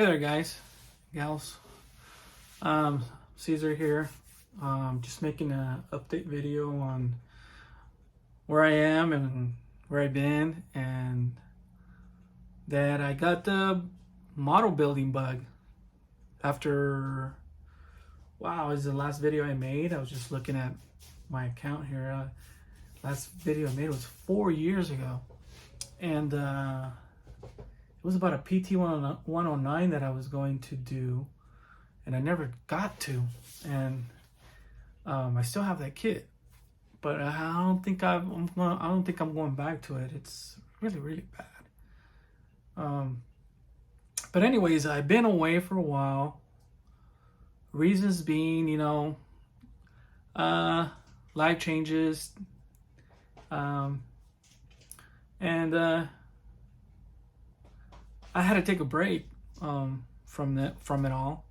Hey there, guys, gals. Caesar here. Just making a update video on where I am and where I've been, and that I got the model building bug after. Wow, is the last video I made? I was just looking at my account here. Last video I made was 4 years ago, and it was about a PT 109 that I was going to do, and I never got to. And I still have that kit, but I don't think I'm going back to it. It's really bad. But anyways, I've been away for a while. Reasons being, life changes, and I had to take a break from it all.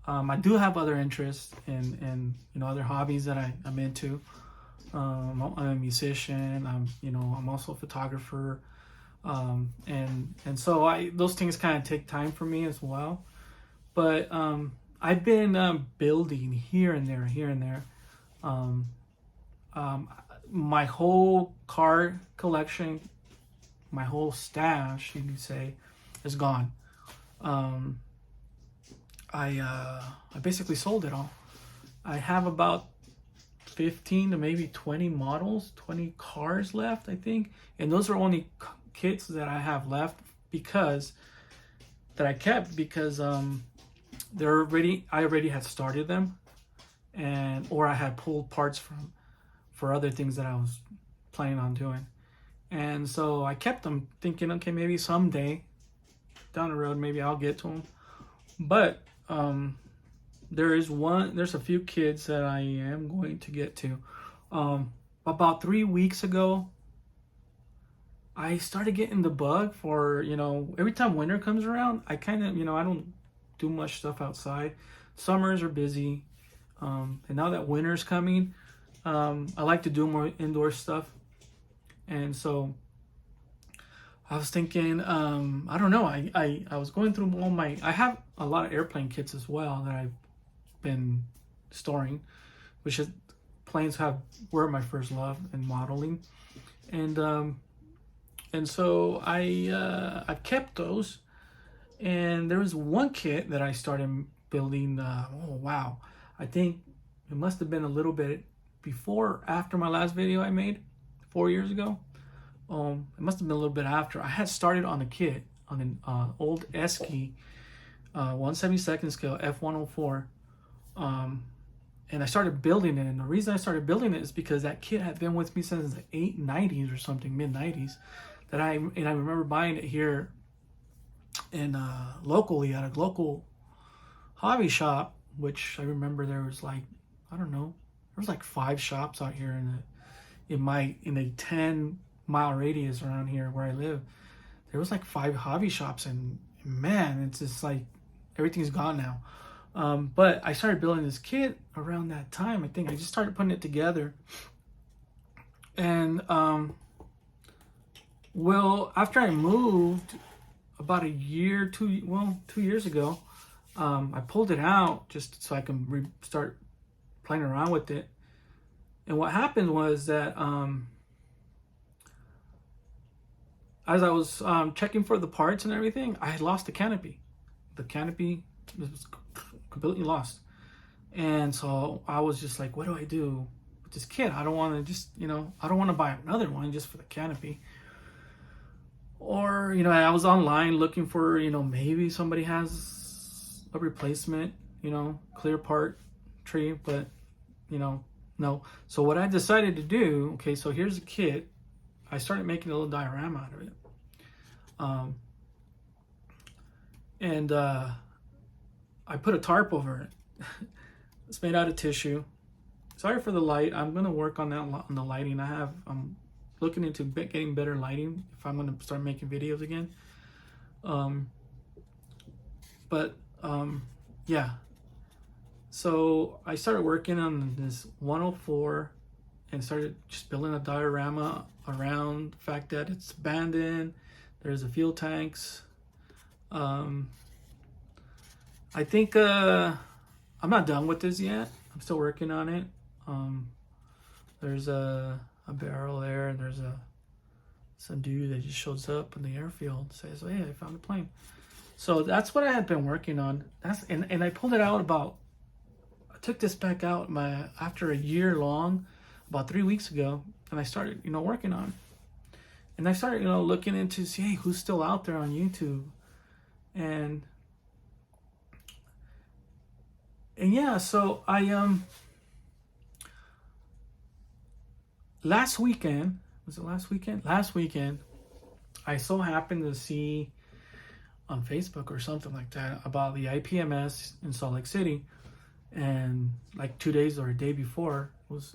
I do have other interests and other hobbies that I'm into. I'm a musician. I'm also a photographer, and so those things kind of take time for me as well. But I've been building here and there. My whole card collection, my whole stash, you could say, is gone. I basically sold it all. I have about 15 to maybe 20 models, 20 cars left, I think. And those are only kits that I have left that I kept because I already had started them, or I had pulled parts for other things that I was planning on doing. And so I kept them thinking, okay, maybe someday down the road, maybe I'll get to them. But there's a few kids that I am going to get to. About 3 weeks ago, I started getting the bug for, every time winter comes around, I kind of, I don't do much stuff outside. Summers are busy. And now that winter's coming, I like to do more indoor stuff. And so I was thinking, I don't know. I was going through I have a lot of airplane kits as well that I've been storing, which is planes were my first love in modeling. And so I kept those. And there was one kit that I started building. I think it must have been a little bit after my last video I made 4 years ago. It must have been a little bit after. I had started on a kit on an old Esky 1/72 scale F104, and I started building it. And the reason I started building it is because that kit had been with me since the mid-90s or something, mid-90s. I remember buying it here in locally at a local hobby shop, which I remember there was like, I don't know, there was like 5 shops out here in a 10-mile radius around here where I live. There was like 5 hobby shops, and man, it's just like everything's gone now. But I started building this kit around that time. I think I just started putting it together. And after I moved about 2 years ago, I pulled it out just so I can start playing around with it. And what happened was that as I was checking for the parts and everything, I had lost the canopy. The canopy was completely lost. And so I was just like, what do I do with this kit? I don't want to I don't want to buy another one just for the canopy. Or, I was online looking for, maybe somebody has a replacement, clear part tree, but, no. So what I decided to do, okay, so here's a kit. I started making a little diorama out of it. And I put a tarp over it. It's made out of tissue. Sorry for the light. I'm going to work on that, on the lighting. I'm looking into getting better lighting if I'm going to start making videos again. Yeah. So I started working on this 104 and started just building a diorama around the fact that it's abandoned. There's a fuel tanks. I think I'm not done with this yet. I'm still working on it. There's a barrel there, and there's some dude that just shows up in the airfield, says, "Oh, hey, I found a plane." So that's what I had been working on. And I pulled it out I took this back out after a year long, about 3 weeks ago, and I started, working on it. And I started, looking into see, hey, who's still out there on YouTube, and yeah. So I last weekend, was it last weekend? Last weekend, I so happened to see on Facebook or something like that about the IPMS in Salt Lake City, and like 2 days or a day before,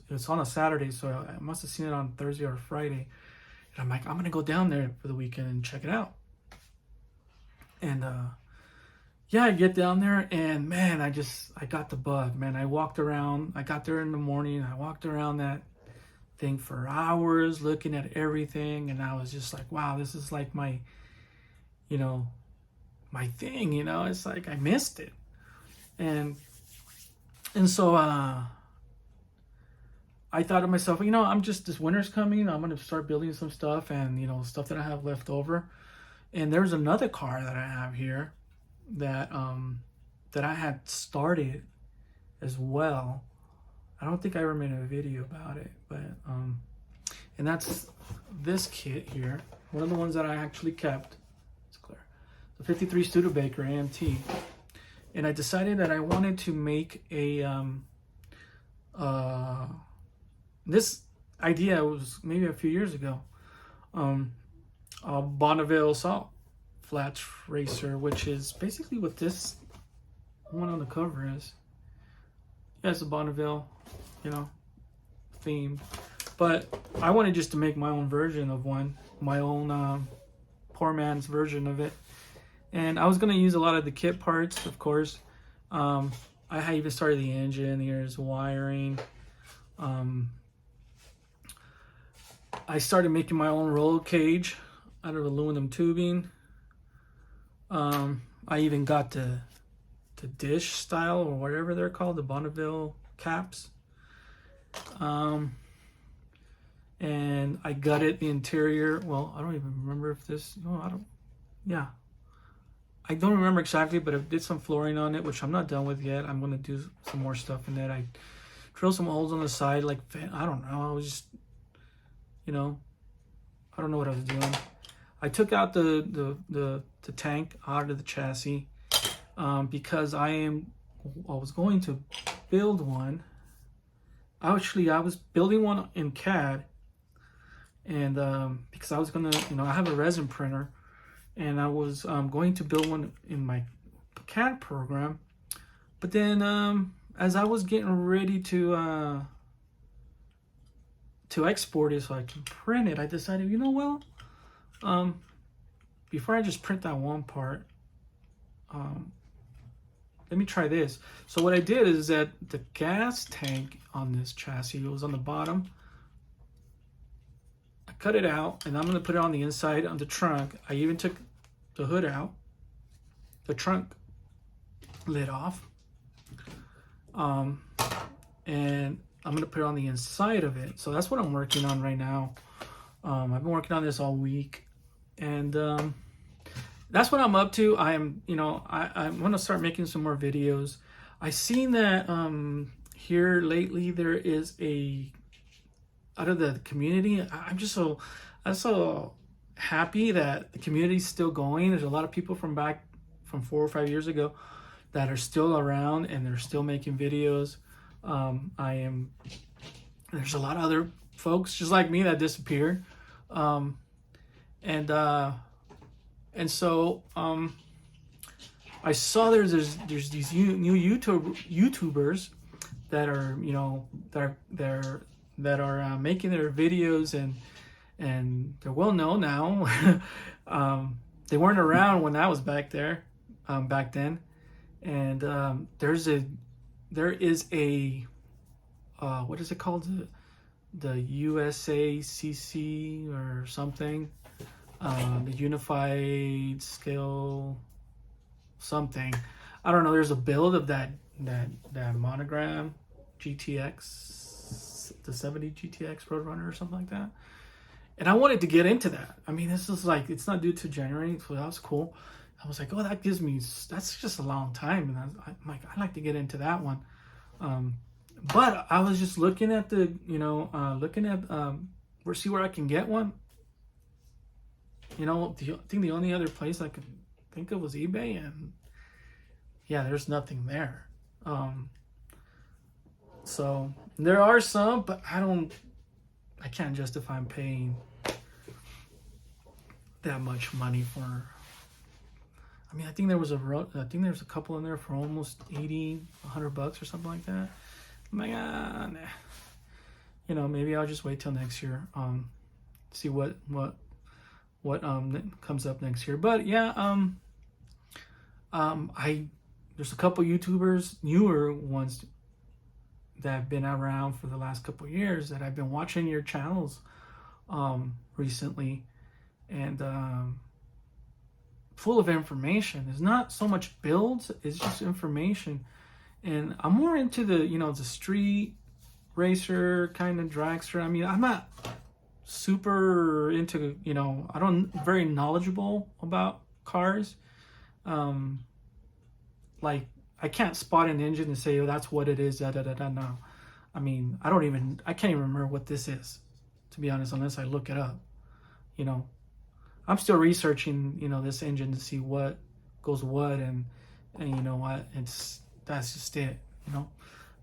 it's on a Saturday, so I must have seen it on Thursday or Friday, and I'm like, I'm gonna go down there for the weekend and check it out. And yeah, I get down there, and man, I got the bug, man. I walked around. I got there in the morning. I walked around that thing for hours, looking at everything, and I was just like, wow, this is like my my thing. It's like I missed it, and so I thought to myself, I'm just, this winter's coming, I'm gonna start building some stuff, and stuff that I have left over. And there's another car that I have here that that I had started as well. I don't think I ever made a video about it, but and that's this kit here, one of the ones that I actually kept. It's clear, the 53 Studebaker AMT. And I decided that I wanted to make a this idea was maybe a few years ago, a Bonneville Assault Flats Racer, which is basically what this one on the cover is. Yeah, it's a Bonneville, theme. But I wanted just to make my own version of one, my own poor man's version of it. And I was going to use a lot of the kit parts, of course. I had even started the engine. Here's wiring. I started making my own roll cage out of aluminum tubing. I even got the dish style, or whatever they're called, the Bonneville caps. And I gutted the interior. Well, I don't even remember if this, yeah. I don't remember exactly, but I did some flooring on it, which I'm not done with yet. I'm going to do some more stuff in it. I drilled some holes on the side, like, I don't know. I was just, I don't know what I was doing. I took out the tank out of the chassis because I was going to build one. Actually, I was building one in CAD, and because I was going to, I have a resin printer, and I was going to build one in my CAD program. But then as I was getting ready to export it so I can print it, I decided, before I just print that one part, let me try this. So what I did is that the gas tank on this chassis, it was on the bottom. I cut it out, and I'm going to put it on the inside on the trunk. I even took the hood out, the trunk lid off, and I'm going to put it on the inside of it. So that's what I'm working on right now. I've been working on this all week, and that's what I'm up to. I'm going to start making some more videos. I seen that here lately there is out of the community. I'm so happy that the community's still going. There's a lot of people from 4 or 5 years ago that are still around, and they're still making videos. There's a lot of other folks just like me that disappeared. And so I saw there's these new YouTubers that are that are making their videos, and they're well known now. They weren't around when I was back then, and there is a what is it called, the USACC or something, the Unified Scale something. I don't know. There's a build of that Monogram GTX, the 70 GTX Roadrunner or something like that. And I wanted to get into that. I mean, this is like, it's not due to January, so that was cool. I was like, oh, that's just a long time. And I'm like, I'd like to get into that one. But I was just looking at see where I can get one. I think the only other place I could think of was eBay, and yeah, there's nothing there. So there are some, but I can't justify paying that much money for. I mean, I think there's a couple in there for almost $100 or something like that. I'm like, nah. Maybe I'll just wait till next year. See what comes up next year. But yeah, there's a couple YouTubers, newer ones, that have been around for the last couple years that I've been watching your channels recently, and full of information. It's not so much builds, it's just information. And I'm more into the street racer kind of dragster. I mean, I'm not super into, I don't very knowledgeable about cars. Like, I can't spot an engine and say, oh, that's what it is, no. I mean, I can't even remember what this is, to be honest, unless I look it up. I'm still researching, this engine to see what goes what, and you know what, that's just it,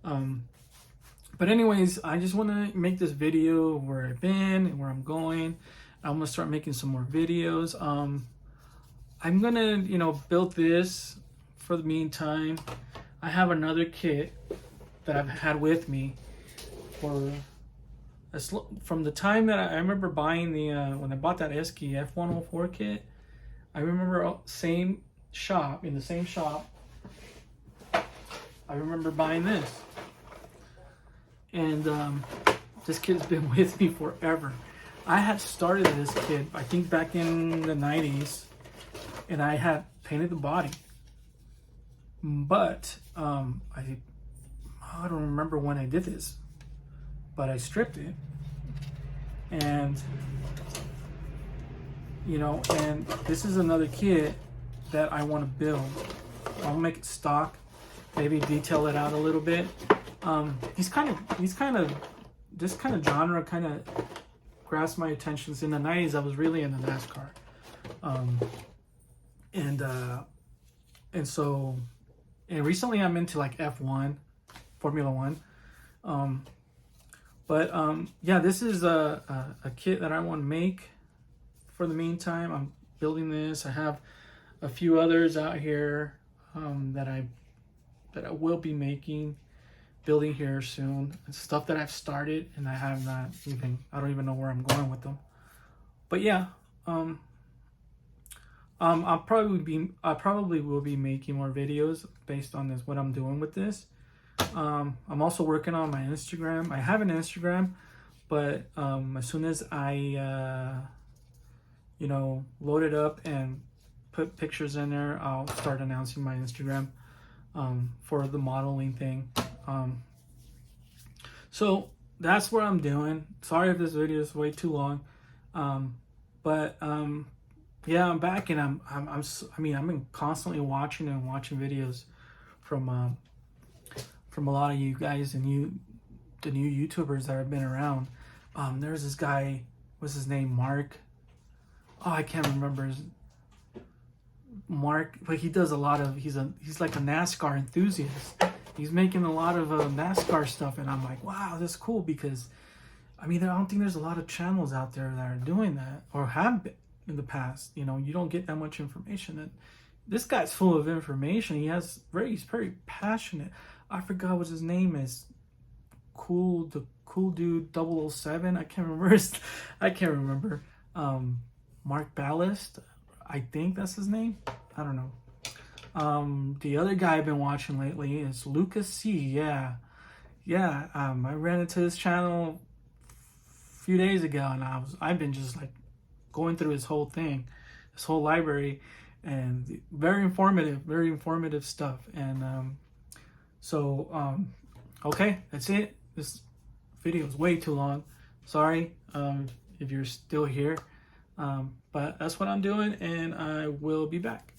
But anyways, I just want to make this video of where I've been and where I'm going. I'm gonna start making some more videos. I'm gonna, build this for the meantime. I have another kit that I've had with me from the time that I remember buying when I bought that Esky F104 kit. I remember in the same shop, I remember buying this. And this kit's been with me forever. I had started this kit, I think back in the 90s, and I had painted the body. But I don't remember when I did this, but I stripped it. And and this is another kit that I want to build. I'll make it stock, maybe detail it out a little bit. This kind of genre kind of grasped my attention. In the 90s, I was really into NASCAR. And recently I'm into like F1, Formula One. Yeah, this is a kit that I want to make for the meantime. I'm building this. I have a few others out here that I will be building here soon. It's stuff that I've started and I don't even know where I'm going with them. But yeah, I probably will be making more videos based on what I'm doing with this. I'm also working on my Instagram. I have an Instagram, but as soon as I load it up and put pictures in there, I'll start announcing my Instagram for the modeling thing. So that's what I'm doing. Sorry if this video is way too long, but yeah, I'm back, and I'm constantly watching videos from a lot of you guys and the new YouTubers that have been around. There's this guy, what's his name, Mark? Oh, I can't remember Mark, but he does a lot of, he's like a NASCAR enthusiast. He's making a lot of NASCAR stuff, and I'm like, wow, that's cool, because I don't think there's a lot of channels out there that are doing that, or have been in the past. You don't get that much information, and this guy's full of information. He's very passionate. I forgot what his name is. The cool dude 007. I can't remember. Mark Ballast, I think that's his name. I don't know. The other guy I've been watching lately is Lucas C. Yeah. I ran into his channel a few days ago, and I've been just like going through his whole thing, his whole library, and very informative stuff. And okay, that's it. This video is way too long. Sorry if you're still here, but that's what I'm doing, and I will be back.